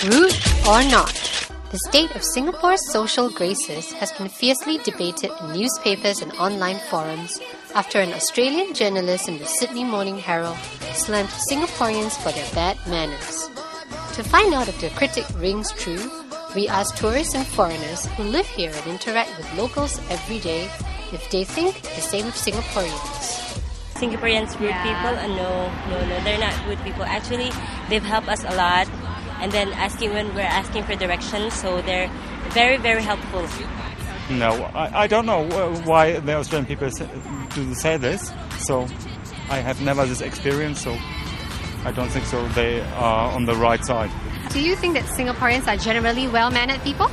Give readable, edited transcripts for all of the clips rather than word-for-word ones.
Rude or not? The state of Singapore's social graces has been fiercely debated in newspapers and online forums after an Australian journalist in the Sydney Morning Herald slammed Singaporeans for their bad manners. To find out if the critic rings true, we asked tourists and foreigners who live here and interact with locals every day if they think the same of Singaporeans. Singaporeans rude people? No, they're not rude people. Actually, they've helped us a lot. And then when we're asking for directions, so they're very, very helpful. No, I don't know why the Australian people do say this. So I have never this experience, so I don't think so. They are on the right side. Do you think that Singaporeans are generally well-mannered people?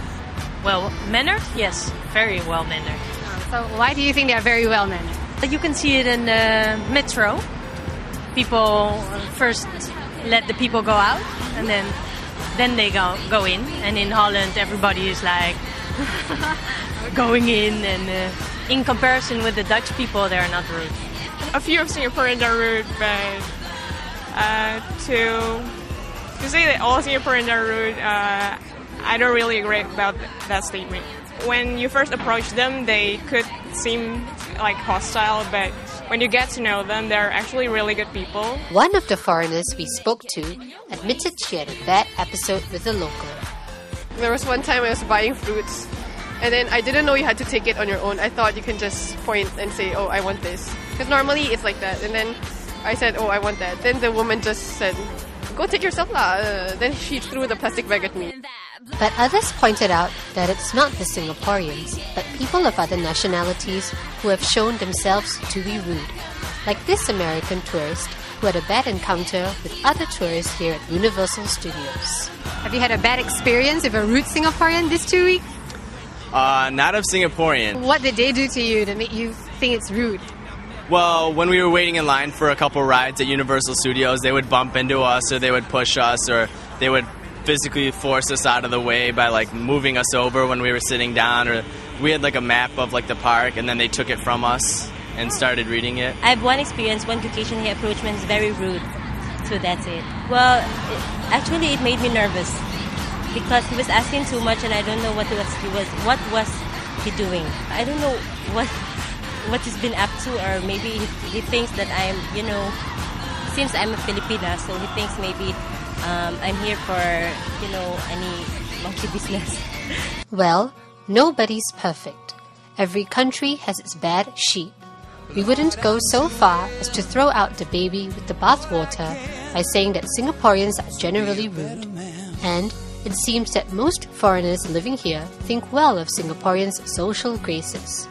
Well-mannered? Yes, very well-mannered. So why do you think they are very well-mannered? You can see it in the metro. People first let the people go out, and then they go in. And in Holland, everybody is like going in. And in comparison with the Dutch people, they are not rude. A few of Singaporeans are rude, but to say that all Singaporeans are rude, I don't really agree about that statement. When you first approach them, they could seem like hostile, but when you get to know them, they're actually really good people. One of the foreigners we spoke to admitted she had a bad episode with a local. There was one time I was buying fruits, and then I didn't know you had to take it on your own. I thought you can just point and say, oh, I want this. Because normally it's like that. And then I said, oh, I want that. Then the woman just said, go take yourself lah. Then she threw the plastic bag at me. But others pointed out that it's not the Singaporeans, but people of other nationalities who have shown themselves to be rude. Like this American tourist who had a bad encounter with other tourists here at Universal Studios. Have you had a bad experience with a rude Singaporean this 2 weeks? Not of Singaporean. What did they do to you that made you think it's rude? Well, when we were waiting in line for a couple rides at Universal Studios, they would bump into us, or they would push us, or they would physically force us out of the way by like moving us over when we were sitting down, or we had like a map of like the park and then they took it from us and started reading it. I have one experience. One Caucasian he approached me and is very rude. So that's it. Well, actually it made me nervous because he was asking too much and I don't know what was he doing. I don't know what he's been up to, or maybe he thinks that I'm, since I'm a Filipina, so he thinks maybe I'm here for, any monkey business. Well, nobody's perfect. Every country has its bad sheep. We wouldn't go so far as to throw out the baby with the bathwater by saying that Singaporeans are generally rude. And it seems that most foreigners living here think well of Singaporeans' social graces.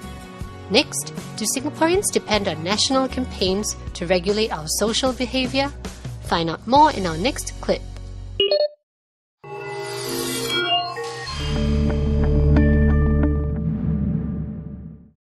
Next, do Singaporeans depend on national campaigns to regulate our social behaviour? Find out more in our next clip.